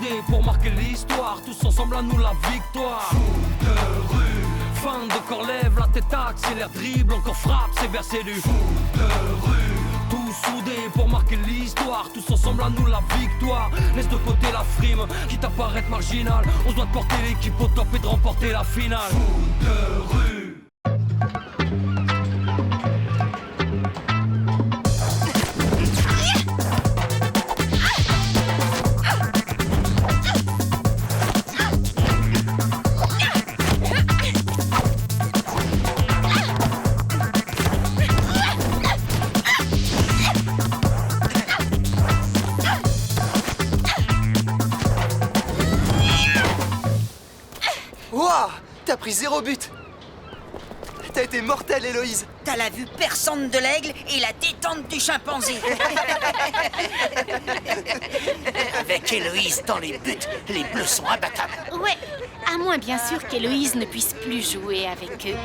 soudés pour marquer l'histoire, tous ensemble à nous la victoire. Foot de rue, fin de corps lève, la tête accélère, dribble, encore frappe, c'est versé du foot de rue. Tous soudés pour marquer l'histoire, tous ensemble à nous la victoire. Laisse de côté la frime, quitte à paraître marginal. On se doit de porter l'équipe au top et de remporter la finale. Foot de rue. Wouah, t'as pris 0 but. T'as été mortelle, Héloïse. T'as la vue perçante de l'aigle et la détente du chimpanzé. Avec Héloïse dans les buts, les Bleus sont imbattables. Ouais, à moins bien sûr qu'Héloïse ne puisse plus jouer avec eux.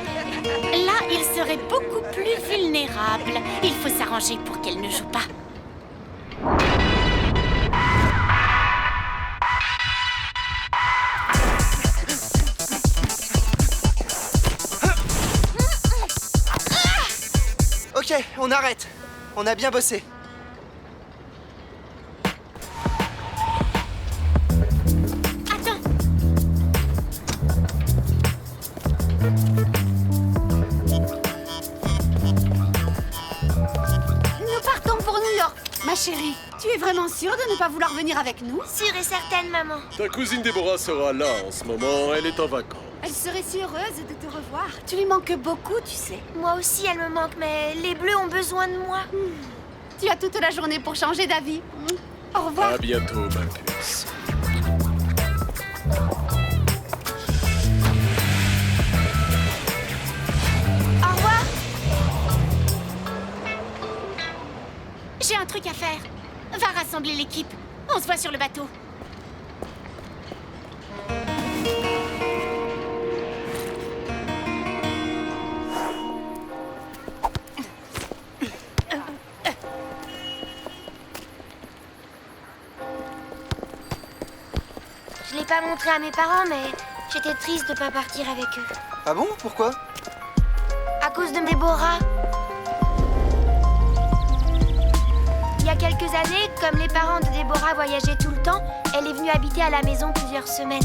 Là, ils seraient beaucoup plus vulnérables. Il faut s'arranger pour qu'elle ne joue pas. Ok, on arrête. On a bien bossé. Attends. Nous partons pour New York. Ma chérie, tu es vraiment sûre de ne pas vouloir venir avec nous? Sûre et certaine, maman. Ta cousine Déborah sera là en ce moment, elle est en vacances. Elle serait si heureuse de te revoir. Tu lui manques beaucoup, tu sais. Moi aussi, elle me manque, mais les Bleus ont besoin de moi. Tu as toute la journée pour changer d'avis. Au revoir. À bientôt, ma puce. Au revoir. J'ai un truc à faire. Va rassembler l'équipe. On se voit sur le bateau. Je l'ai pas montré à mes parents, mais j'étais triste de pas partir avec eux. Ah bon? Pourquoi? À cause de Déborah. Il y a quelques années, comme les parents de Déborah voyageaient tout le temps, elle est venue habiter à la maison plusieurs semaines.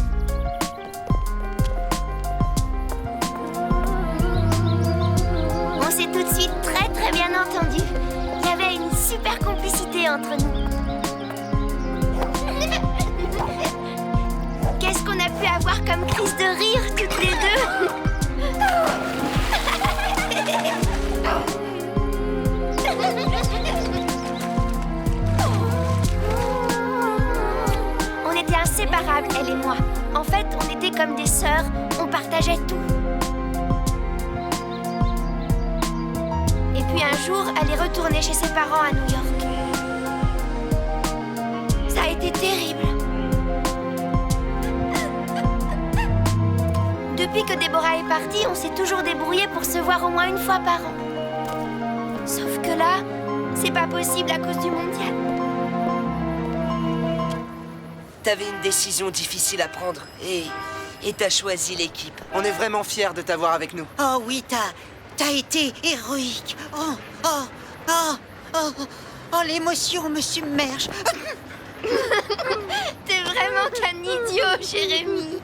On s'est tout de suite très bien entendus. Il y avait une super complicité entre nous. Qu'est-ce qu'on a pu avoir comme crise de rire toutes les deux? On était inséparables, elle et moi. En fait, on était comme des sœurs, on partageait tout. Et puis un jour, elle est retournée chez ses parents à New York. Ça a été terrible. Depuis que Déborah est partie, on s'est toujours débrouillé pour se voir au moins une fois par an. Sauf que là, c'est pas possible à cause du mondial. T'avais une décision difficile à prendre et t'as choisi l'équipe. On est vraiment fiers de t'avoir avec nous. Oh oui, t'as été héroïque. Oh, l'émotion me submerge. T'es vraiment qu'un idiot, Jérémy.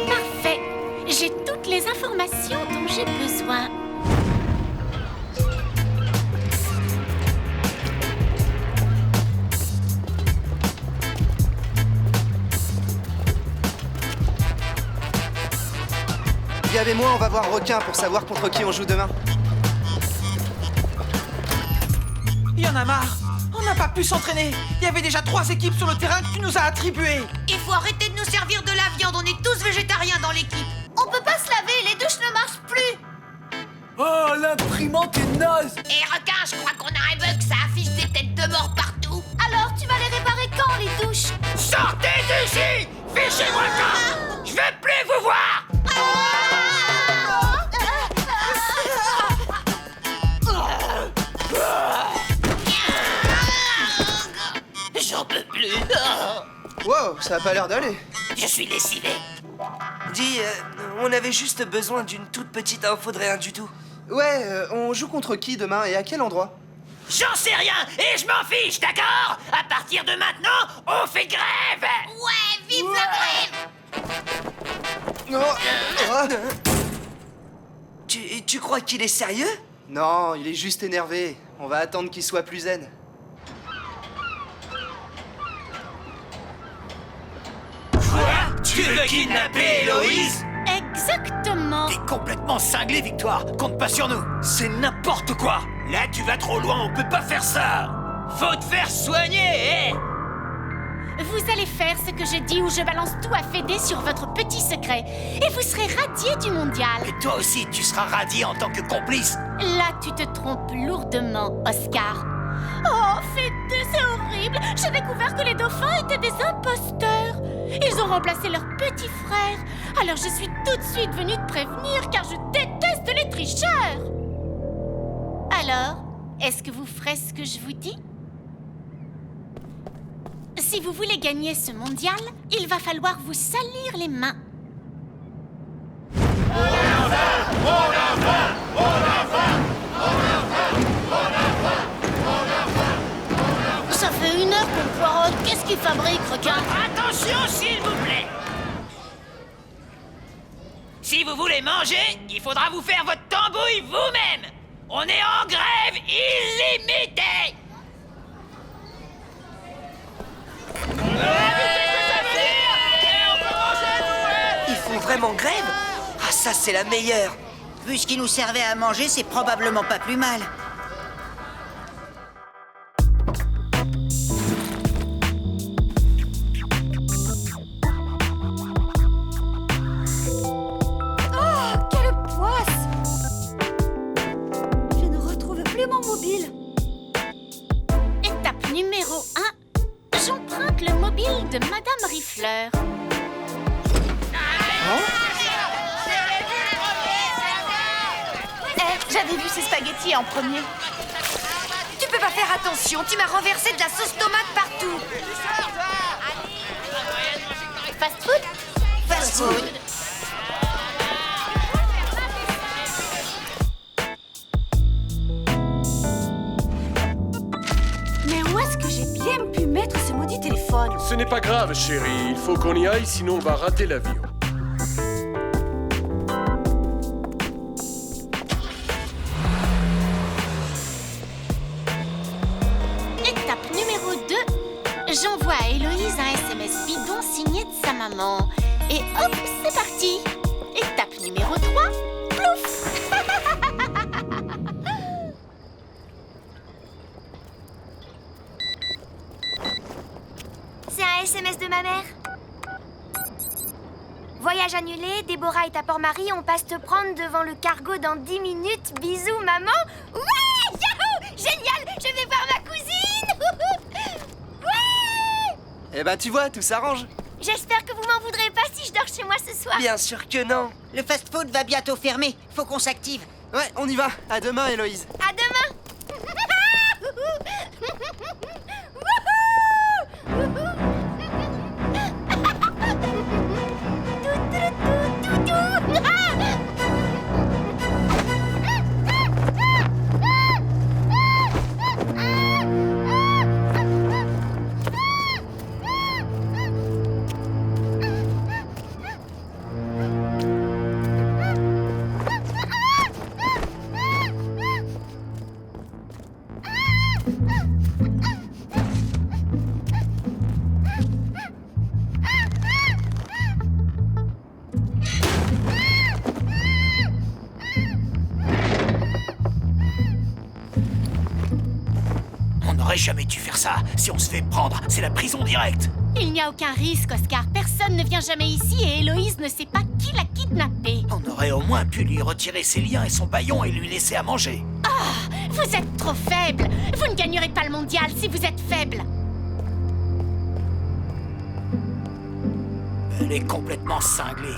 Parfait. J'ai toutes les informations dont j'ai besoin. Gab et moi, on va voir Requin pour savoir contre qui on joue demain. Il y en a marre. On n'a pas pu s'entraîner. Il y avait déjà 3 équipes sur le terrain que tu nous as attribuées. Il faut arrêter de nous servir de la viande. On est tous végétariens dans l'équipe. On peut pas se laver, les douches ne marchent plus. Oh, l'imprimante est naze. Et requin, je crois qu'on a un bug. Ça affiche des têtes de mort partout. Alors, tu vas les réparer quand, les douches? Sortez d'ici! Fichez-moi le camp! Je veux plus vous voir! Ça a pas l'air d'aller. Je suis lessivé. Dis, on avait juste besoin d'une toute petite info de rien du tout. Ouais, on joue contre qui demain et à quel endroit? J'en sais rien et je m'en fiche, d'accord? À partir de maintenant, on fait grève. Ouais, vive la grève. Tu crois qu'il est sérieux? Non, il est juste énervé. On va attendre qu'il soit plus zen. Tu veux kidnapper Héloïse? Exactement. T'es complètement cinglé, Victoire. Compte pas sur nous. C'est n'importe quoi. Là, tu vas trop loin. On peut pas faire ça. Faut te faire soigner, Vous allez faire ce que je dis ou je balance tout à Fédé sur votre petit secret. Et vous serez radié du mondial. Et toi aussi, tu seras radié en tant que complice. Là, tu te trompes lourdement, Oscar. Oh, Fédé, c'est horrible. J'ai découvert que les dauphins étaient des imposteurs. Ils ont remplacé leur petit frère. Alors je suis tout de suite venue te prévenir car je déteste les tricheurs. Alors, est-ce que vous ferez ce que je vous dis? Si vous voulez gagner ce mondial, il va falloir vous salir les mains. Ça fait 1 heure qu'on poirote. Qu'est-ce qu'il fabrique, requin? Attention, s'il vous plaît. Si vous voulez manger, il faudra vous faire votre tambouille vous-même. On est en grève illimitée. Ils font vraiment grève? Ah, ça, c'est la meilleure. Vu ce qui nous servait à manger, c'est probablement pas plus mal. Oh, quelle poisse! Je ne retrouve plus mon mobile. Étape numéro 1. J'emprunte le mobile de Madame Rifleur. J'avais vu ces spaghettis en premier. Tu peux pas faire attention, tu m'as renversé de la sauce tomate partout. Fast food? Fast food. Mais où est-ce que j'ai bien pu mettre ce maudit téléphone? Ce n'est pas grave, chérie. Il faut qu'on y aille, sinon on va rater l'avion. Étape numéro 2. J'envoie à Héloïse un SMS bidon signé de sa maman. Et hop, c'est parti. Étape numéro 3. Plouf. C'est un SMS de ma mère. Voyage annulé, Déborah est à Port-Marie, on passe te prendre devant le cargo dans 10 minutes. Bisous, maman. Ouais, yahoo! Génial, je vais voir ma cousine. Ouais! Eh ben, tu vois, tout s'arrange. J'espère que vous m'en voudrez pas si je dors chez moi ce soir. Bien sûr que non. Le fast-food va bientôt fermer. Faut qu'on s'active. Ouais, on y va. À demain, Héloïse. À demain. On n'aurait jamais dû faire ça. Si on se fait prendre, c'est la prison directe. Il n'y a aucun risque, Oscar. Personne ne vient jamais ici et Héloïse ne sait pas qui l'a kidnappée. On aurait au moins pu lui retirer ses liens et son bâillon et lui laisser à manger. Vous êtes trop faible. Vous ne gagnerez pas le mondial si vous êtes faible. Elle est complètement cinglée.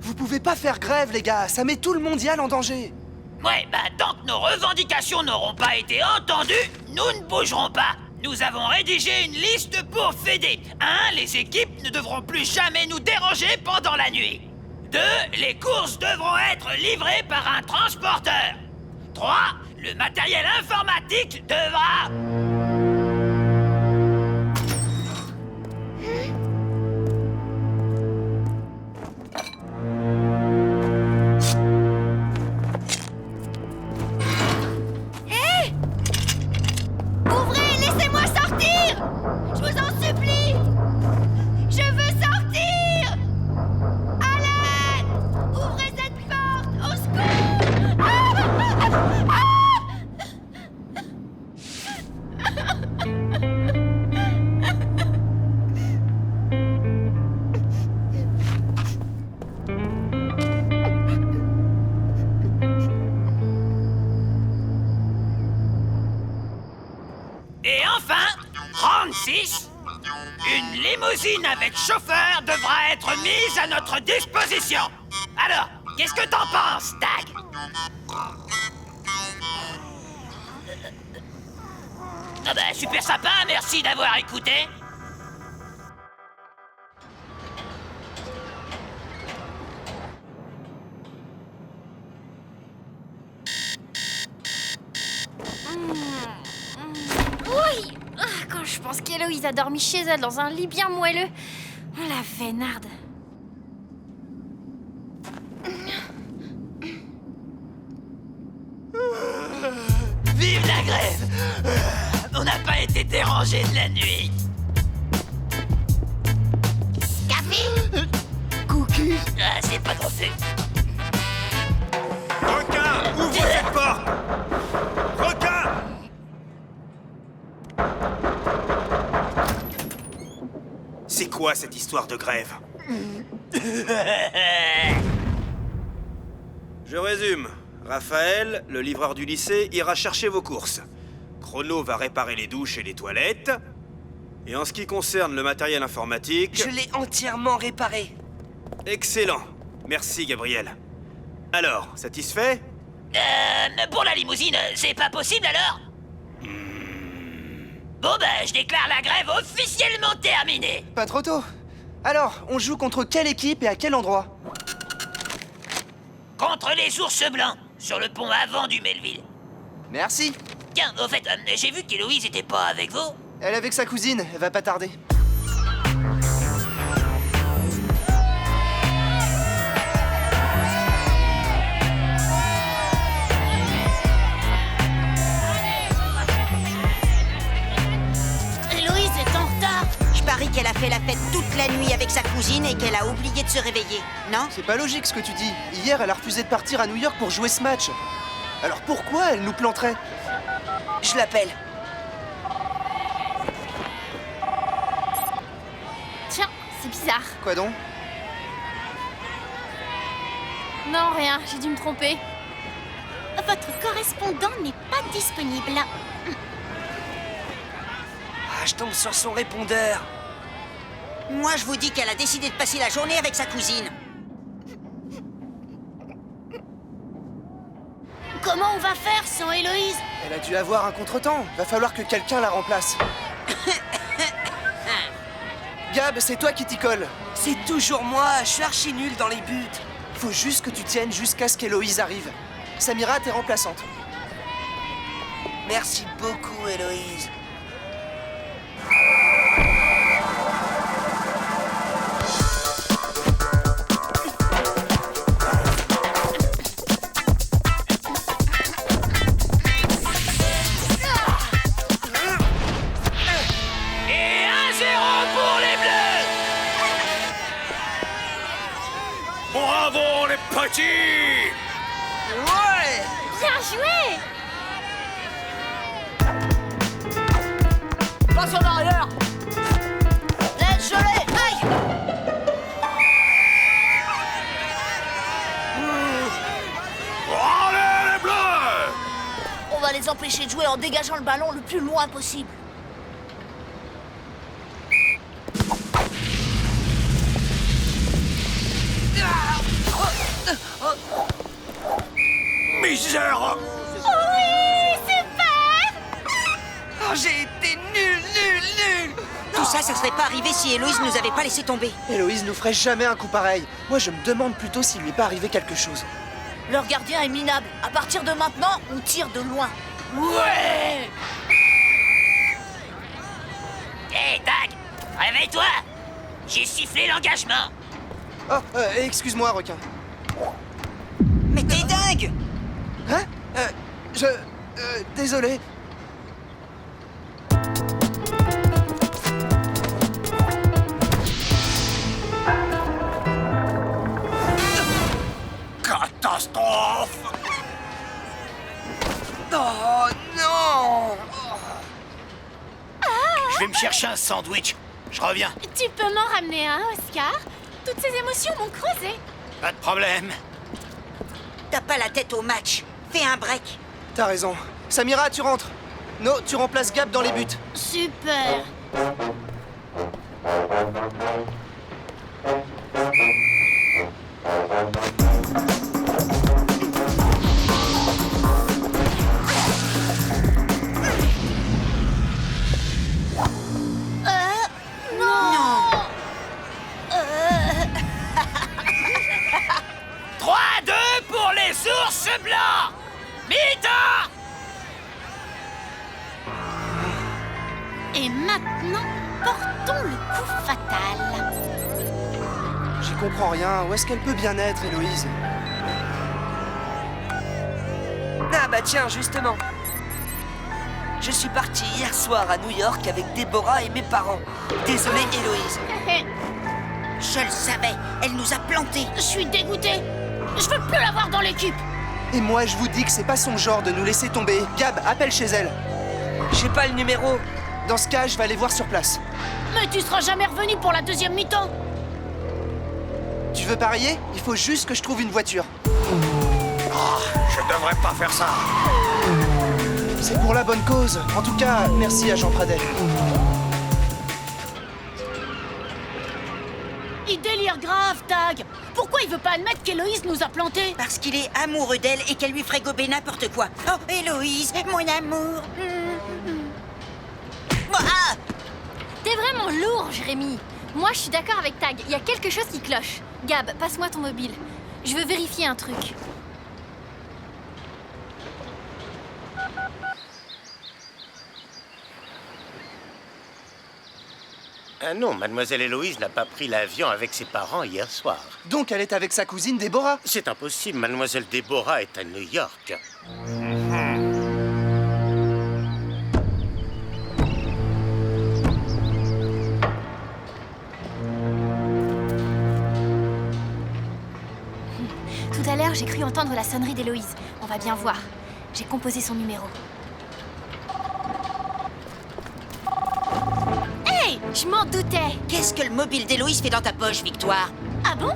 Vous pouvez pas faire grève, les gars. Ça met tout le mondial en danger. Ouais, bah tant que nos revendications n'auront pas été entendues, nous ne bougerons pas. Nous avons rédigé une liste pour Fédé. 1. Les équipes ne devront plus jamais nous déranger pendant la nuit. 2. Les courses devront être livrées par un transporteur. 3. Le matériel informatique devra... Ouvrez, laissez-moi sortir! Je vous en supplie! Je veux sortir! Alan! Ouvrez cette porte! Au secours! Et enfin, 36, une limousine avec chauffeur devra être mise à notre disposition. Alors, qu'est-ce que t'en penses, Tag? Ah bah, super sympa, merci d'avoir écouté. Oui! Quand je pense qu'Héloïse a dormi chez elle dans un lit bien moelleux, on la vénarde. Vive la grève! On n'a pas été dérangé de la nuit. Café? Cookies? Ah, c'est pas trop fait. Requin, ouvre cette porte! Requin! C'est quoi cette histoire de grève? Je résume. Raphaël, le livreur du lycée, ira chercher vos courses. Chrono va réparer les douches et les toilettes. Et en ce qui concerne le matériel informatique... Je l'ai entièrement réparé. Excellent. Merci, Gabriel. Alors, satisfait? Pour la limousine, c'est pas possible alors? Bon bah, je déclare la grève officiellement terminée. Pas trop tôt. Alors, on joue contre quelle équipe et à quel endroit? Contre les ours blancs, sur le pont avant du Melville. Merci. Tiens, au fait, j'ai vu qu'Héloïse était pas avec vous. Elle est avec sa cousine, elle va pas tarder. Héloïse est en retard. Je parie qu'elle a fait la fête toute la nuit avec sa cousine et qu'elle a oublié de se réveiller, non? C'est pas logique ce que tu dis. Hier, elle a refusé de partir à New York pour jouer ce match. Alors pourquoi elle nous planterait? Je l'appelle. Tiens, c'est bizarre. Quoi donc? Non, rien, j'ai dû me tromper. Votre correspondant n'est pas disponible. Ah, je tombe sur son répondeur. Moi, je vous dis qu'elle a décidé de passer la journée avec sa cousine. Comment on va faire sans Héloïse? Elle a dû avoir un contretemps. Va falloir que quelqu'un la remplace. Gab, c'est toi qui t'y colle. C'est toujours moi, je suis archi nul dans les buts. Faut juste que tu tiennes jusqu'à ce qu'Héloïse arrive. Samira, t'es remplaçante. Merci beaucoup, Héloïse. Et 1-0 pour les Bleus. Bravo, les petits! Ouais! Bien joué! Passe en arrière. Laisse geler! Aïe! Allez, les bleus! On va les empêcher de jouer en dégageant le ballon le plus loin possible. zéro. Oui, super! Oh, j'ai été nul. Tout ça serait pas arrivé si Héloïse nous avait pas laissé tomber. Héloïse nous ferait jamais un coup pareil. Moi, je me demande plutôt s'il lui est pas arrivé quelque chose. Leur gardien est minable. À partir de maintenant, on tire de loin. Ouais. Hé, Tag, réveille-toi. J'ai sifflé l'engagement. Oh, excuse-moi, requin. Mais t'es dingue! Hein désolé. Catastrophe. Oh non! Je vais me chercher un sandwich. Je reviens. Tu peux m'en ramener un, Oscar? Toutes ces émotions m'ont creusé. Pas de problème. T'as pas la tête au match. Fais un break. T'as raison. Samira, tu rentres. No, tu remplaces Gab dans les buts. Super. Non! 3-2 pour les ours blancs. Mi-temps. Et maintenant, portons le coup fatal. J'y comprends rien. Où est-ce qu'elle peut bien être, Héloïse? Ah bah tiens, justement. Je suis parti hier soir à New York avec Déborah et mes parents. Désolé, Héloïse. Je le savais. Elle nous a plantés. Je suis dégoûtée. Je veux plus la voir dans l'équipe. Et moi, je vous dis que c'est pas son genre de nous laisser tomber. Gab, appelle chez elle. J'ai pas le numéro. Dans ce cas, je vais aller voir sur place. Mais tu seras jamais revenu pour la deuxième mi-temps. Tu veux parier? Il faut juste que je trouve une voiture. Je devrais pas faire ça. C'est pour la bonne cause. En tout cas, merci à Jean Pradel. Il délire grave, Tag. Pourquoi il veut pas admettre qu'Héloïse nous a plantés? Parce qu'il est amoureux d'elle et qu'elle lui ferait gober n'importe quoi. Oh, Héloïse, mon amour. Ah! T'es vraiment lourd, Jérémy. Moi, je suis d'accord avec Tag. Il y a quelque chose qui cloche. Gab, passe-moi ton mobile. Je veux vérifier un truc. Ah non, mademoiselle Héloïse n'a pas pris l'avion avec ses parents hier soir. Donc elle est avec sa cousine Déborah? C'est impossible, mademoiselle Déborah est à New York. Tout à l'heure, j'ai cru entendre la sonnerie d'Héloïse. On va bien voir. J'ai composé son numéro. Hey, je m'en doutais. Qu'est-ce que le mobile d'Héloïse fait dans ta poche, Victoire? Ah bon?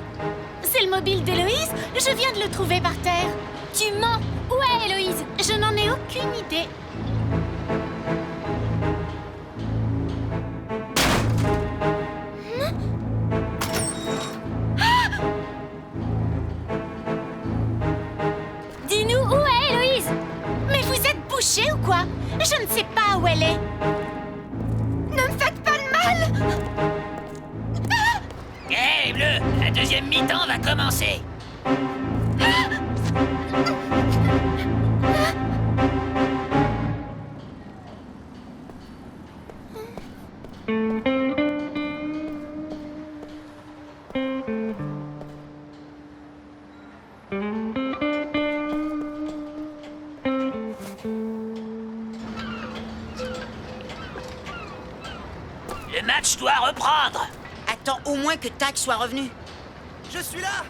C'est le mobile d'Héloïse? Je viens de le trouver par terre. Tu mens. Où est Héloïse? Je n'en ai aucune idée. Dis-nous, où est Héloïse? Mais vous êtes bouché ou quoi? Je ne sais pas où elle est. Ne me faites pas de mal! Hé, Bleu, la deuxième mi-temps va commencer. Le match doit reprendre. Attends au moins que Tag soit revenu. Je suis là!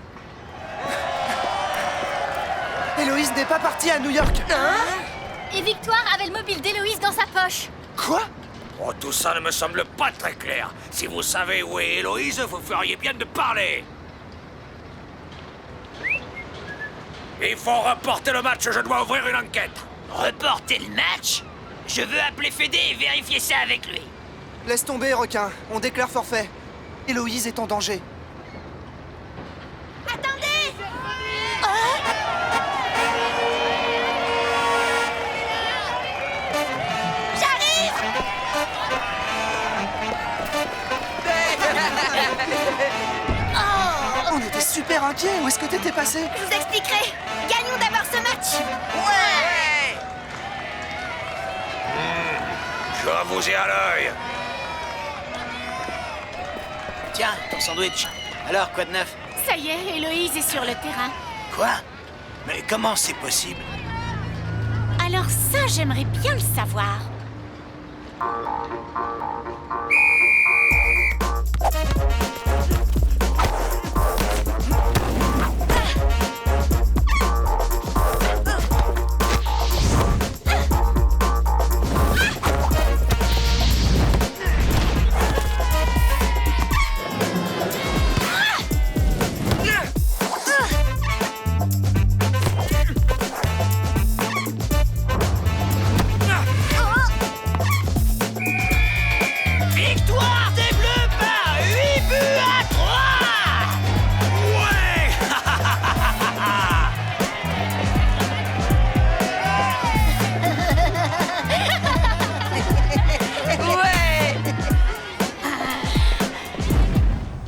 Héloïse n'est pas partie à New York. Et Victoire avait le mobile d'Héloïse dans sa poche. Quoi? Oh, tout ça ne me semble pas très clair. Si vous savez où est Héloïse, vous feriez bien de parler. Il faut reporter le match, je dois ouvrir une enquête. Reporter le match? Je veux appeler Fédé et vérifier ça avec lui. Laisse tomber, requin. On déclare forfait. Héloïse est en danger. Attendez! super inquiet. Où est-ce que t'étais passé? Je vous expliquerai. Gagnons d'abord ce match. Ouais. Je vous ai à l'œil. Tiens, ton sandwich. Alors, quoi de neuf? Ça y est, Héloïse est sur le terrain. Quoi? Mais comment c'est possible? Alors ça, j'aimerais bien le savoir. Victoire des Bleus par 8 buts à 3. Ouais.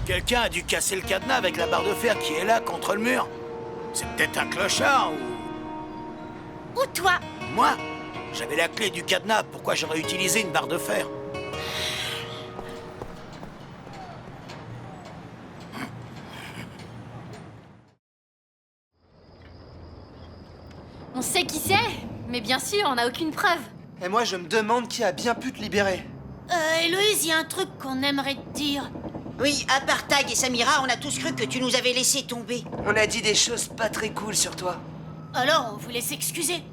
Quelqu'un a dû casser le cadenas avec la barre de fer qui est là contre le mur. C'est peut-être un clochard ou... Ou toi? Moi? J'avais la clé du cadenas, pourquoi j'aurais utilisé une barre de fer? On sait qui c'est, mais bien sûr, on n'a aucune preuve. Et moi, je me demande qui a bien pu te libérer. Héloïse, il y a un truc qu'on aimerait te dire. Oui, à part Tag et Samira, on a tous cru que tu nous avais laissé tomber. On a dit des choses pas très cool sur toi. Alors, on voulait s'excuser.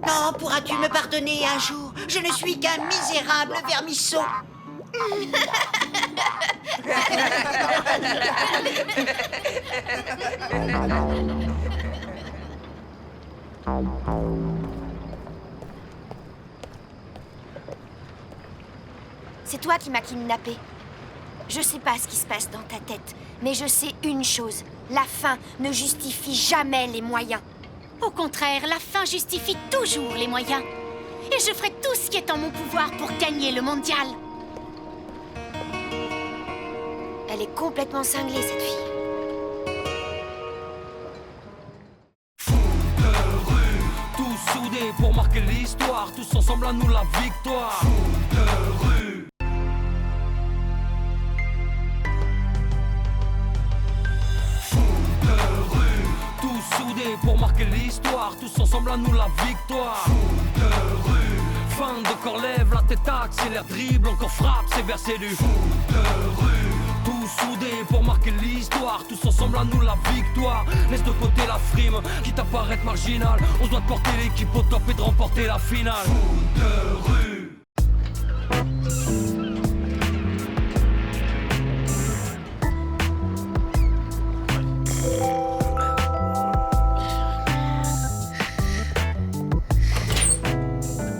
Oh, pourras-tu me pardonner un jour? Je ne suis qu'un misérable vermisseau. C'est toi qui m'as kidnappé. Je sais pas ce qui se passe dans ta tête, mais je sais une chose. La fin ne justifie jamais les moyens. Au contraire, la fin justifie toujours les moyens. Et je ferai tout ce qui est en mon pouvoir pour gagner le mondial. Elle est complètement cinglée, cette fille. Tous soudés pour marquer l'histoire, tous ensemble à nous la victoire. Foot de rue. Foot de rue. Tous soudés pour marquer l'histoire, tous ensemble à nous la victoire. Foot de rue. Fin de corps, lève la tête, accélère, dribble, encore frappe, c'est versé du foot de rue. Tous soudés pour marquer l'histoire, tous ensemble à nous la victoire. Laisse de côté la frime, quitte à paraître marginal. On doit porter l'équipe au top et de remporter la finale. Foot de rue.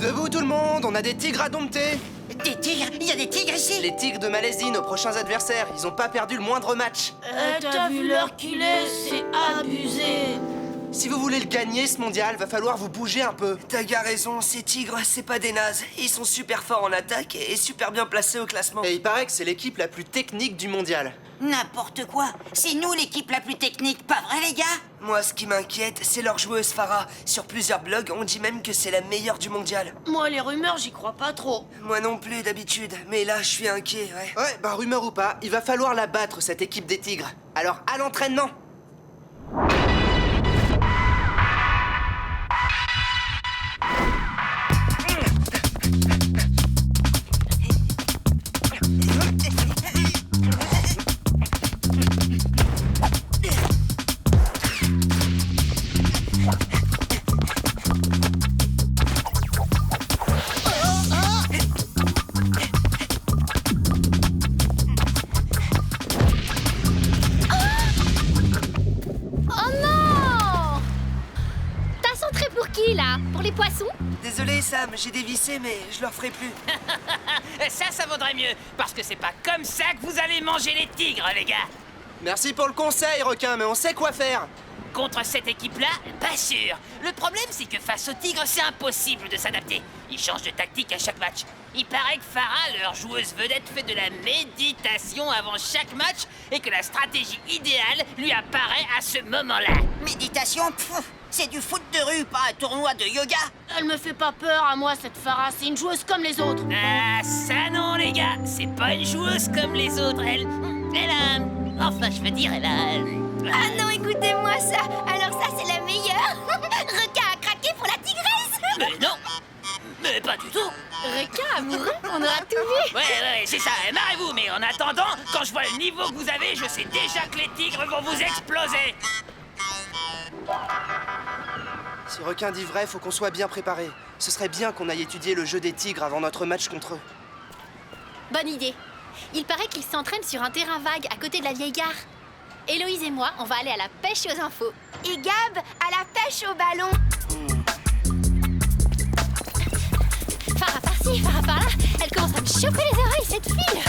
Debout tout le monde, on a des tigres à dompter. Des tigres? Il y a des tigres ici? Les tigres de Malaisie, nos prochains adversaires, ils ont pas perdu le moindre match. T'as vu l'heure qu'il est? C'est abusé. Si vous voulez le gagner, ce mondial, va falloir vous bouger un peu. T'as raison, ces tigres, c'est pas des nazes. Ils sont super forts en attaque et super bien placés au classement. Et il paraît que c'est l'équipe la plus technique du mondial. N'importe quoi. C'est nous l'équipe la plus technique, pas vrai les gars? Moi, ce qui m'inquiète, c'est leur joueuse Farah. Sur plusieurs blogs, on dit même que c'est la meilleure du mondial. Moi, les rumeurs, j'y crois pas trop. Moi non plus, d'habitude. Mais là, je suis inquiet, ouais. Ouais, bah rumeur ou pas, il va falloir la battre, cette équipe des tigres. Alors, à l'entraînement. Désolé, Sam, j'ai dévissé, mais je leur ferai plus. Ça vaudrait mieux, parce que c'est pas comme ça que vous allez manger les tigres, les gars. Merci pour le conseil, requin, mais on sait quoi faire. contre cette équipe-là, pas sûr. Le problème, c'est que face aux tigres, c'est impossible de s'adapter. Ils changent de tactique à chaque match. Il paraît que Farah, leur joueuse vedette, fait de la méditation avant chaque match et que la stratégie idéale lui apparaît à ce moment-là. Méditation, c'est du foot de rue, pas un tournoi de yoga. Elle me fait pas peur à moi, cette Farah. C'est une joueuse comme les autres. Ah, ça non, les gars. C'est pas une joueuse comme les autres. Elle a... Enfin, je veux dire, elle a... Ah non, écoutez-moi ça. Alors ça, c'est la meilleure. Requin a craqué pour la tigresse. Mais non. Mais pas du tout. Requin amoureux, on aura tout vu. Ouais, c'est ça. Marrez-vous. Mais en attendant, quand je vois le niveau que vous avez, je sais déjà que les tigres vont vous exploser. Si Requin dit vrai, faut qu'on soit bien préparé. Ce serait bien qu'on aille étudier le jeu des tigres avant notre match contre eux. Bonne idée. Il paraît qu'ils s'entraînent sur un terrain vague à côté de la vieille gare. Héloïse et moi, on va aller à la pêche aux infos. Et Gab à la pêche au ballon. Farah par-ci, Farah par-là. Elle commence à me choper les oreilles, cette fille.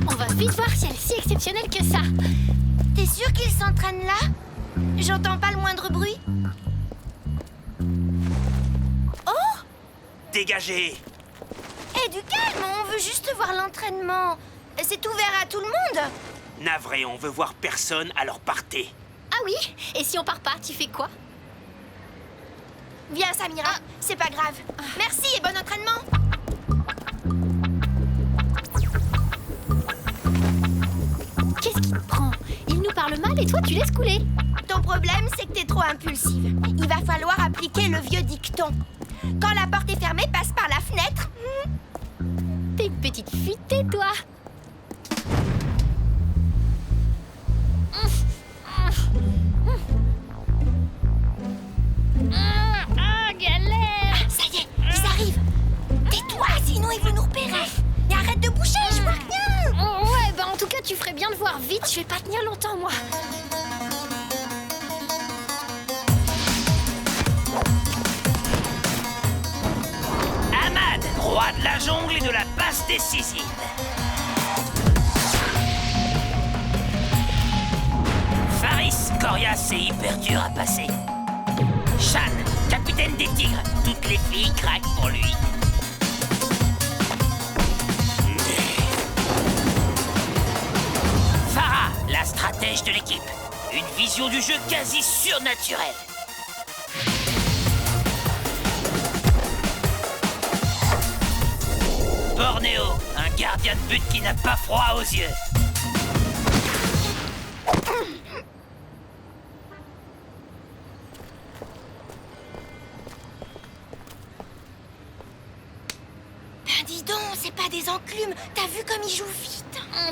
On va vite voir si elle est si exceptionnelle que ça. T'es sûr qu'ils s'entraînent là? J'entends pas le moindre bruit. Oh! Dégagez! Eh, du calme, on veut juste voir l'entraînement. C'est ouvert à tout le monde. Navré, on veut voir personne, alors partez. Ah oui? Et si on part pas, tu fais quoi? Viens, Samira, c'est pas grave. Merci et bon entraînement. Qu'est-ce qui te prend? Il nous parle mal et toi, tu laisses couler. Ton problème, c'est que t'es trop impulsive. Il va falloir appliquer le vieux dicton. Quand la porte est fermée, passe par la fenêtre. T'es une petite futée, toi. Galère. Ça y est, ils arrivent. Tais-toi, sinon ils vont nous repérer. Et arrête de bouger, je vois rien. Ouais, bah en tout cas, tu ferais bien de voir vite. Je vais pas tenir longtemps, moi. Ahmad, roi de la jungle et de la passe décisive. Faris, coriace et hyper dur à passer. Shan, capitaine des tigres. Toutes les filles craquent pour lui. Farah, la stratège de l'équipe. Une vision du jeu quasi surnaturelle. Bornéo, un gardien de but qui n'a pas froid aux yeux. Ben dis donc, c'est pas des enclumes. T'as vu comme ils jouent vite?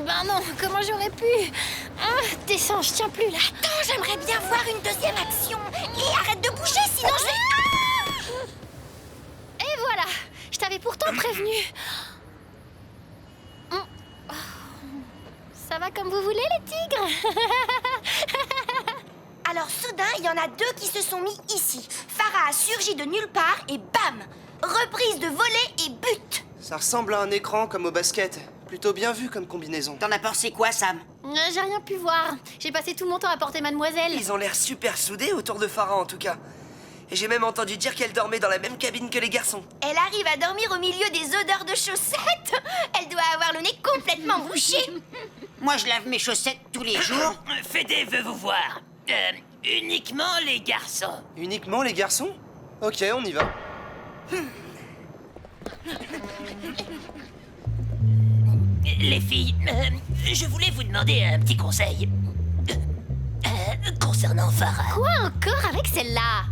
Ben non, comment j'aurais pu? Descends, je tiens plus là. Attends, j'aimerais bien voir une deuxième action. Et arrête de bouger, sinon je vais... Et voilà, je t'avais pourtant prévenu. Ça va comme vous voulez, les tigres? Alors soudain, il y en a deux qui se sont mis ici. Farah a surgi de nulle part et bam! Reprise de volée et but. Ça ressemble à un écran comme au basket. Plutôt bien vu comme combinaison. T'en as pensé quoi, Sam? J'ai rien pu voir. J'ai passé tout mon temps à porter mademoiselle. Ils ont l'air super soudés autour de Farah, en tout cas. Et j'ai même entendu dire qu'elle dormait dans la même cabine que les garçons. Elle arrive à dormir au milieu des odeurs de chaussettes. Elle doit avoir le nez complètement bouché. Moi, je lave mes chaussettes tous les jours. Fédé veut vous voir. Uniquement les garçons. Uniquement les garçons? Ok, on y va. Les filles, je voulais vous demander un petit conseil. Concernant Farah. Quoi encore avec celle-là?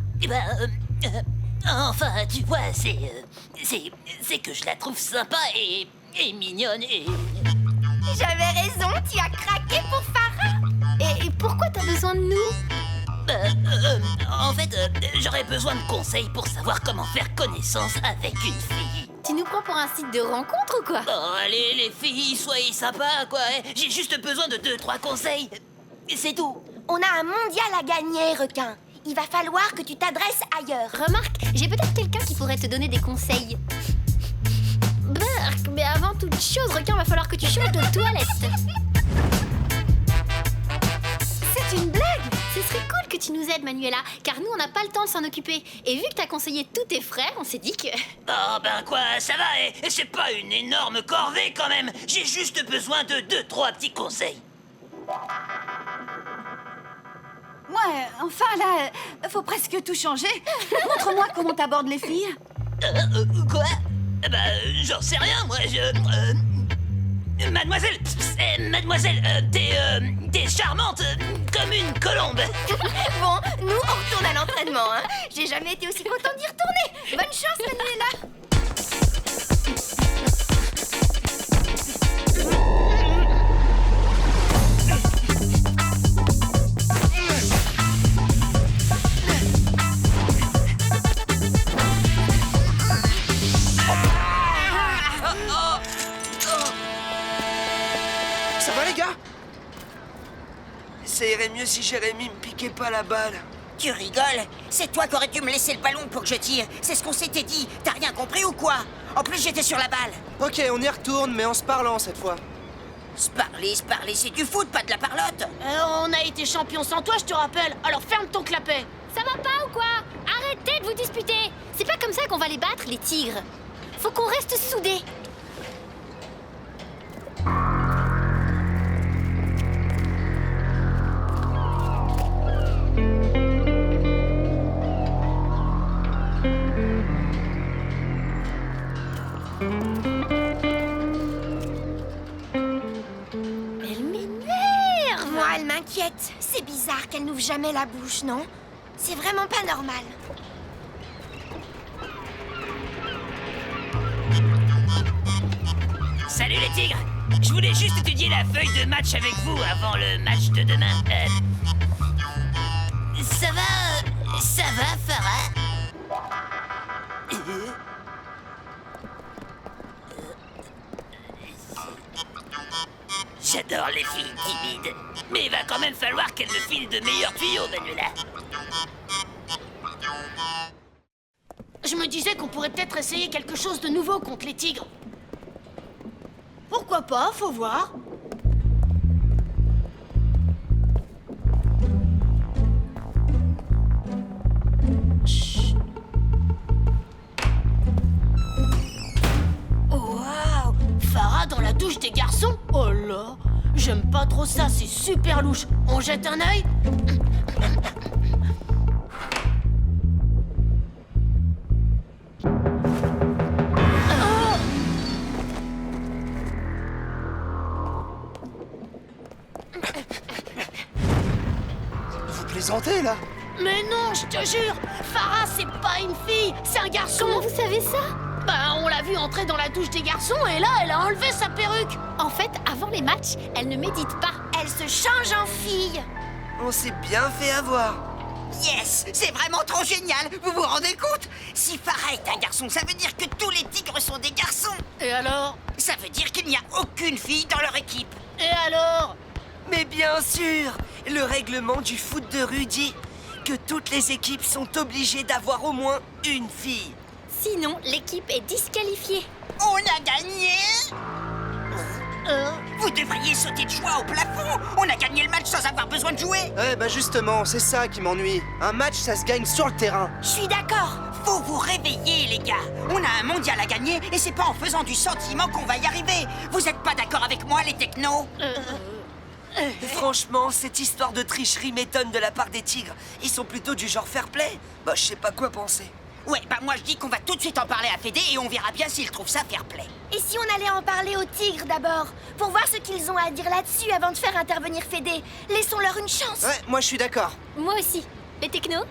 Enfin, tu vois, c'est que je la trouve sympa et mignonne et... J'avais raison, tu as craqué pour Farah. Et pourquoi t'as besoin de nous? En fait, j'aurais besoin de conseils pour savoir comment faire connaissance avec une fille. Tu nous prends pour un site de rencontre ou quoi? Oh, allez, les filles, soyez sympas, quoi. J'ai juste besoin de 2-3 conseils. C'est tout. On a un mondial à gagner, requin. Il va falloir que tu t'adresses ailleurs. Remarque, j'ai peut-être quelqu'un qui pourrait te donner des conseils. Burk, mais avant toute chose, requin, va falloir que tu changes de toilette. que tu nous aides, Manuela, car nous, on n'a pas le temps de s'en occuper. Et vu que t'as conseillé tous tes frères, on s'est dit que... Oh ben quoi, ça va, et c'est pas une énorme corvée quand même. J'ai juste besoin de 2-3 petits conseils. Ouais, enfin là, faut presque tout changer. Montre-moi comment t'abordes les filles. Quoi? Bah, j'en sais rien, moi, Mademoiselle, t'es charmante comme une colombe. Bon, nous, on retourne à l'entraînement, hein. J'ai jamais été aussi contente d'y retourner. Bonne chance, Manuela. Ça va, les gars? Ça irait mieux si Jérémy me piquait pas la balle. Tu rigoles? C'est toi qui aurais dû me laisser le ballon pour que je tire. C'est ce qu'on s'était dit. T'as rien compris ou quoi? En plus, j'étais sur la balle. Ok, on y retourne, mais en se parlant cette fois. Se parler, c'est du foot, pas de la parlotte. On a été champions sans toi, je te rappelle. Alors ferme ton clapet. Ça va pas ou quoi? Arrêtez de vous disputer. C'est pas comme ça qu'on va les battre, les tigres. Faut qu'on reste soudés. Moi, elle m'inquiète. C'est bizarre qu'elle n'ouvre jamais la bouche, non? C'est vraiment pas normal. Salut les tigres. Je voulais juste étudier la feuille de match avec vous avant le match de demain. Ça va, Farah? J'adore les filles timides. Mais il va quand même falloir qu'elles me filent de meilleurs tuyaux, Manuela. Je me disais qu'on pourrait peut-être essayer quelque chose de nouveau contre les tigres. Pourquoi pas, faut voir. Chut. Waouh! Farah dans la douche des garçons? Oh là! J'aime pas trop ça, c'est super louche. On jette un œil? Vous plaisantez, là? Mais non, je te jure! Farah, c'est pas une fille, c'est un garçon! Comment vous savez ça? Bah, on l'a vu entrer dans la douche des garçons et là, elle a enlevé sa perruque! En fait, avant les matchs, elle ne médite pas. Elle se change en fille. On s'est bien fait avoir. Yes, c'est vraiment trop génial. Vous vous rendez compte? Si Farah est un garçon, ça veut dire que tous les tigres sont des garçons. Et alors? Ça veut dire qu'il n'y a aucune fille dans leur équipe. Et alors? Mais bien sûr, le règlement du foot de rue dit que toutes les équipes sont obligées d'avoir au moins une fille. Sinon, l'équipe est disqualifiée. On a gagné. Vous devriez sauter de joie au plafond. On a gagné le match sans avoir besoin de jouer. Ouais, bah justement, c'est ça qui m'ennuie. Un match, ça se gagne sur le terrain. Je suis d'accord. Faut vous réveiller, les gars. On a un mondial à gagner et c'est pas en faisant du sentiment qu'on va y arriver. Vous êtes pas d'accord avec moi, les technos? Franchement, cette histoire de tricherie m'étonne de la part des tigres. Ils sont plutôt du genre fair play. Bah, je sais pas quoi penser. Ouais, bah moi je dis qu'on va tout de suite en parler à Fédé et on verra bien s'ils trouvent ça fair play. Et si on allait en parler aux tigres d'abord? Pour voir ce qu'ils ont à dire là-dessus avant de faire intervenir Fédé. Laissons-leur une chance. Ouais, moi je suis d'accord. Moi aussi. Les technos?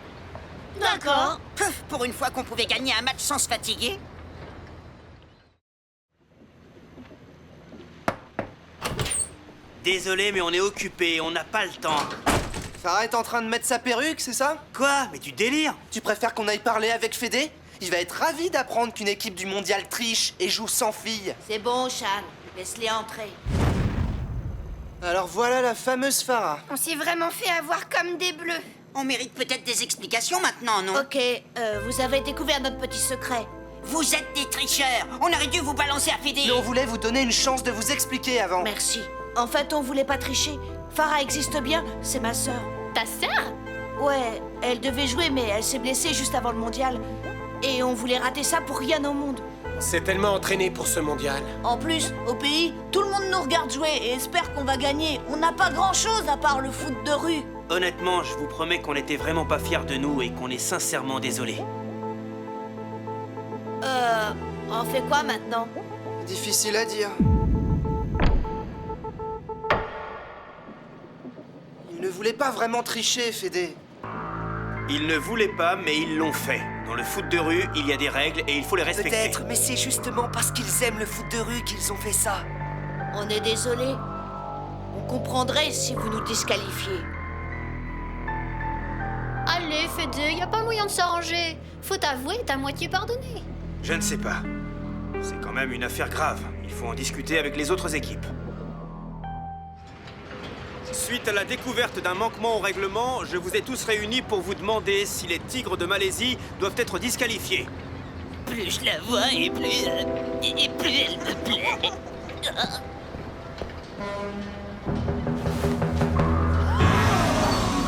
D'accord. Pour une fois qu'on pouvait gagner un match sans se fatiguer. Désolé, mais on est occupé, on n'a pas le temps. Farah est en train de mettre sa perruque, c'est ça? Quoi? Mais tu délires? Tu préfères qu'on aille parler avec Fédé? Il va être ravi d'apprendre qu'une équipe du mondial triche et joue sans filles. C'est bon, Shan. Laisse-les entrer. Alors voilà la fameuse Farah. On s'est vraiment fait avoir comme des bleus. On mérite peut-être des explications maintenant, non? Ok, vous avez découvert notre petit secret. Vous êtes des tricheurs. On aurait dû vous balancer à Fédé. Mais on voulait vous donner une chance de vous expliquer avant. Merci. En fait, on voulait pas tricher. Farah existe bien, c'est ma sœur. Ta sœur? Ouais, elle devait jouer, mais elle s'est blessée juste avant le mondial. Et on voulait rater ça pour rien au monde. C'est tellement entraîné pour ce mondial. En plus, au pays, tout le monde nous regarde jouer et espère qu'on va gagner. On n'a pas grand-chose à part le foot de rue. Honnêtement, je vous promets qu'on n'était vraiment pas fiers de nous et qu'on est sincèrement désolés. On fait quoi maintenant? Difficile à dire. Ils ne voulaient pas vraiment tricher, Fédé. Ils ne voulaient pas, mais ils l'ont fait. Dans le foot de rue, il y a des règles et il faut les respecter. Peut-être, mais c'est justement parce qu'ils aiment le foot de rue qu'ils ont fait ça. On est désolé. On comprendrait si vous nous disqualifiez. Allez, Fédé, y a pas moyen de s'arranger. Faut avouer, t'as moitié pardonné. Je ne sais pas. C'est quand même une affaire grave. Il faut en discuter avec les autres équipes. Suite à la découverte d'un manquement au règlement, je vous ai tous réunis pour vous demander si les Tigres de Malaisie doivent être disqualifiés. Plus je la vois et plus elle me plaît.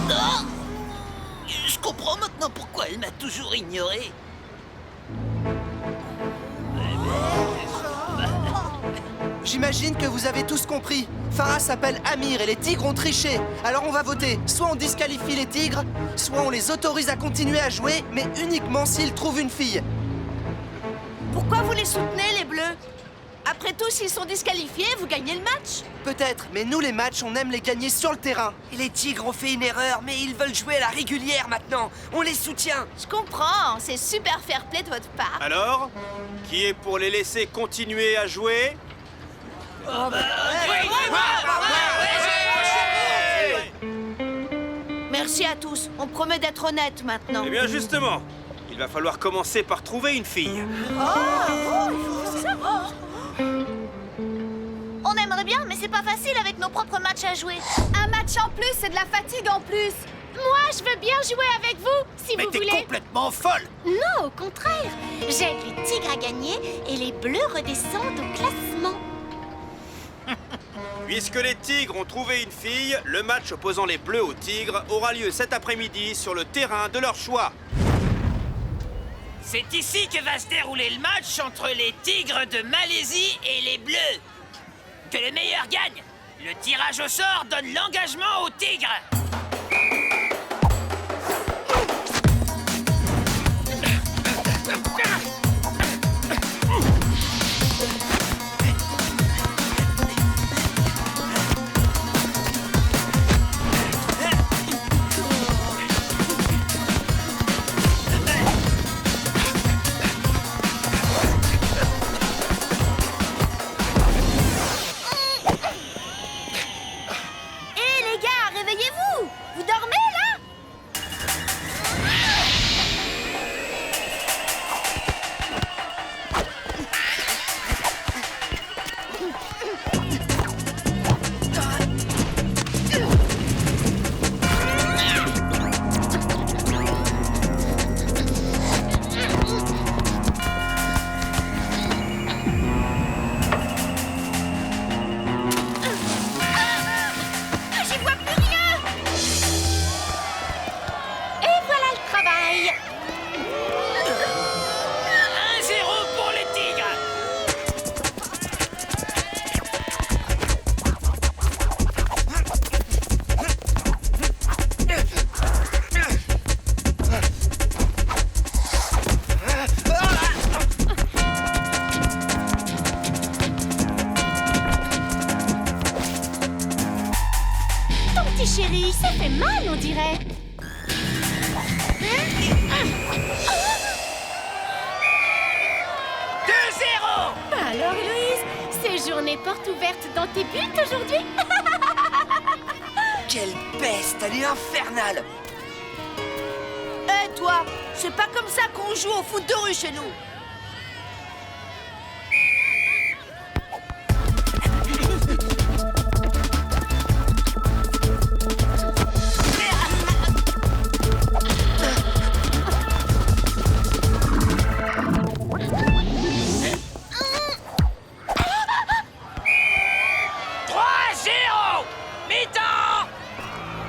Oh, je comprends maintenant pourquoi elle m'a toujours ignoré. J'imagine que vous avez tous compris. Farah s'appelle Amir et les Tigres ont triché. Alors on va voter. Soit on disqualifie les Tigres, soit on les autorise à continuer à jouer, mais uniquement s'ils trouvent une fille. Pourquoi vous les soutenez, les Bleus? Après tout, s'ils sont disqualifiés, vous gagnez le match. Peut-être, mais nous les matchs, on aime les gagner sur le terrain. Et les Tigres ont fait une erreur, mais ils veulent jouer à la régulière maintenant. On les soutient. Je comprends, c'est super fair-play de votre part. Alors, qui est pour les laisser continuer à jouer? Merci à tous. On promet d'être honnêtes maintenant. Eh bien justement, il va falloir commencer par trouver une fille. On aimerait bien, mais c'est pas facile avec nos propres matchs à jouer. Un match en plus, c'est de la fatigue en plus. Moi, je veux bien jouer avec vous, si vous voulez. Mais t'es complètement folle! Non, au contraire. J'aide les Tigres à gagner et les Bleus redescendent au classement. Puisque les Tigres ont trouvé une fille, le match opposant les Bleus aux Tigres aura lieu cet après-midi sur le terrain de leur choix. C'est ici que va se dérouler le match entre les Tigres de Malaisie et les Bleus. Que le meilleur gagne. Le tirage au sort donne l'engagement aux Tigres. Réveillez-vous! Vous dormez, là? Chérie, ça fait mal, on dirait. 2-0! Alors, Héloïse, c'est journée porte ouverte dans tes buts aujourd'hui? Quelle peste, elle est infernale. Hé, toi, c'est pas comme ça qu'on joue au foot de rue chez nous.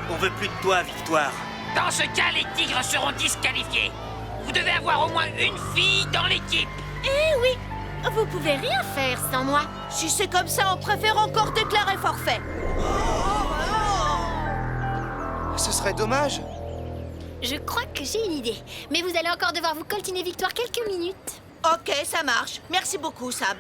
On veut plus de toi, Victoire. Dans ce cas, les tigres seront disqualifiés. Vous devez avoir au moins une fille dans l'équipe. Eh oui, vous pouvez rien faire sans moi. Si c'est comme ça, on préfère encore déclarer forfait. Ce serait dommage. Je crois que j'ai une idée. Mais vous allez encore devoir vous coltiner victoire quelques minutes. Ok, ça marche. Merci beaucoup, Sam.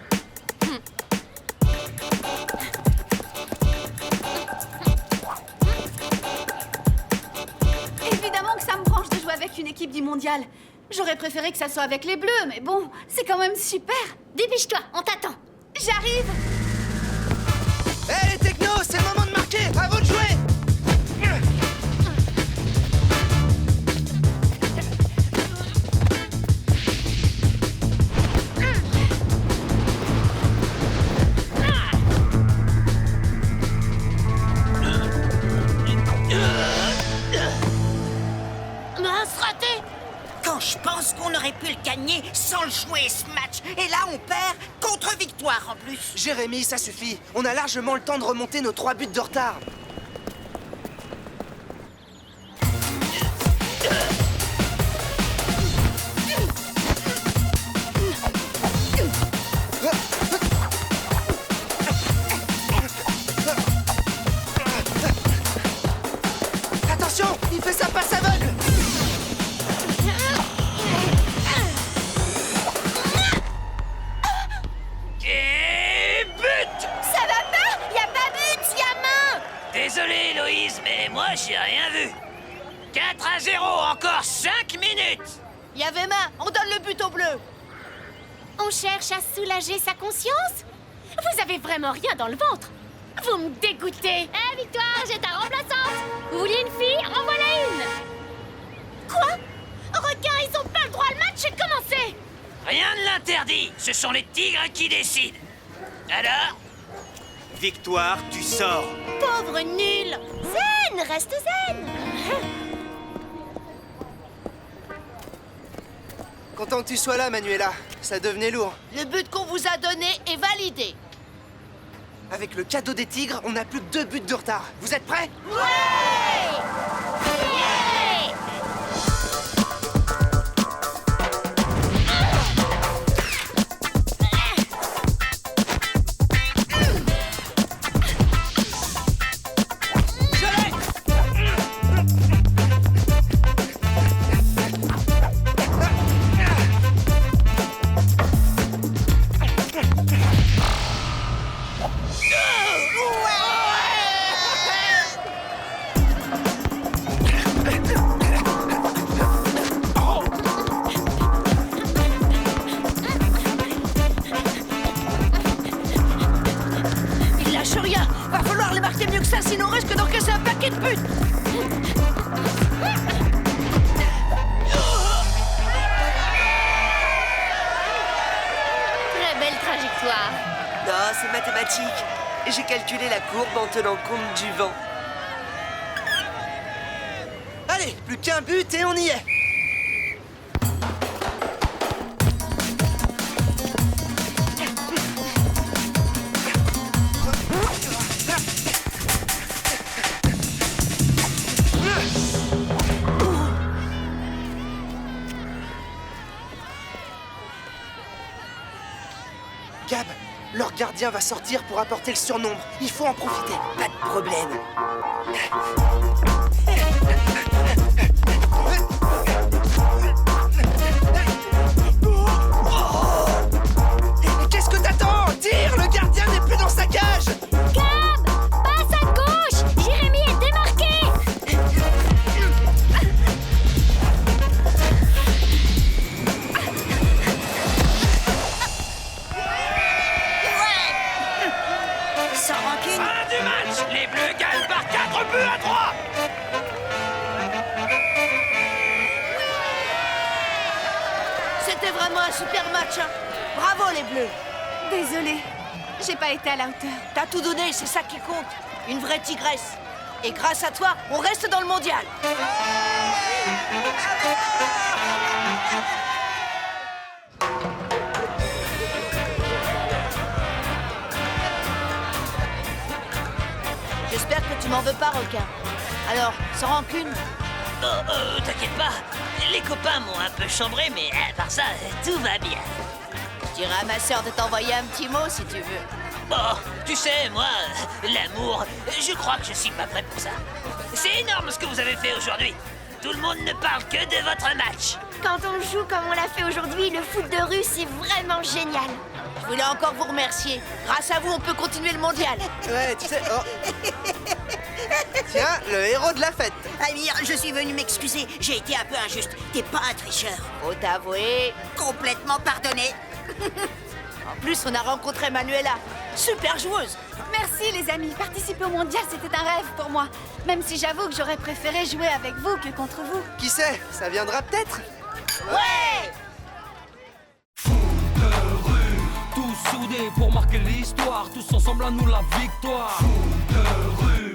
Évidemment que ça me branche de jouer avec une équipe du mondial. J'aurais préféré que ça soit avec les Bleus, mais bon, c'est quand même super. Dépêche-toi, on t'attend. J'arrive. Hé les technos, c'est le moment de marquer. À vous de jouer. Mince, raté. Quand je pense qu'on aurait pu le gagner sans le jouer ce match. Et là, on perd contre victoire en plus. Jérémy, ça suffit. On a largement le temps de remonter nos 3 buts de retard. Attention, il fait sa passe aveugle. Et but! Ça va pas? Y a pas but, gamin! Désolé, Héloïse, mais moi, j'ai rien vu. 4-0, encore 5 minutes! Il y avait main. On donne le but au bleu. On cherche à soulager sa conscience? Vous avez vraiment rien dans le ventre. Vous me dégoûtez. Eh, Victoire, j'ai ta remplaçante. Vous vouliez une fille? En voilà une. Quoi? Requin, ils ont pas le droit, le match est commencé. Rien ne l'interdit, ce sont les tigres qui décident. Alors? Victoire, tu sors. Pauvre nul. Zen, reste zen! Content que tu sois là, Manuela. Ça devenait lourd. Le but qu'on vous a donné est validé. Avec le cadeau des tigres, on n'a plus que 2 buts de retard. Vous êtes prêts? Il lâche rien. Va falloir les marquer mieux que ça, sinon on risque d'encaisser un paquet de buts. Très belle trajectoire. Non, c'est mathématique. J'ai calculé la courbe en tenant compte du vent. Allez, plus qu'un but et on y est. Gab, leur gardien va sortir pour apporter le surnombre. Il faut en profiter. Pas de problème. Qu'est-ce que t'attends? Tire! Le gardien n'est plus dans sa cage! Gab, passe à gauche. Jérémy est démarqué. Sans rancune. Fin du match! Les Bleus gagnent par 4 buts à 3! C'était vraiment un super match. Hein. Bravo les Bleus. Désolée, j'ai pas été à la hauteur. T'as tout donné, c'est ça qui compte. Une vraie tigresse. Et grâce à toi, on reste dans le mondial. J'espère que tu m'en veux pas, requin. Alors, sans rancune, T'inquiète pas, les copains m'ont un peu chambré, mais à part ça, tout va bien. Je dirais à ma sœur de t'envoyer un petit mot si tu veux. Oh, tu sais, moi, l'amour, je crois que je suis pas prêt pour ça. C'est énorme ce que vous avez fait aujourd'hui. Tout le monde ne parle que de votre match. Quand on joue comme on l'a fait aujourd'hui, le foot de rue, c'est vraiment génial. Je voulais encore vous remercier. Grâce à vous, on peut continuer le mondial. Ouais, tu sais... oh. Tiens, le héros de la fête. Amir, je suis venu m'excuser. J'ai été un peu injuste. T'es pas un tricheur. Faut t'avouer. Complètement pardonné. En plus, on a rencontré Manuela. Super joueuse. Merci les amis, participer au mondial c'était un rêve pour moi. Même si j'avoue que j'aurais préféré jouer avec vous que contre vous. Qui sait, ça viendra peut-être. Ouais. Tous soudés pour marquer l'histoire, tous ensemble à nous la victoire. Foot de rue.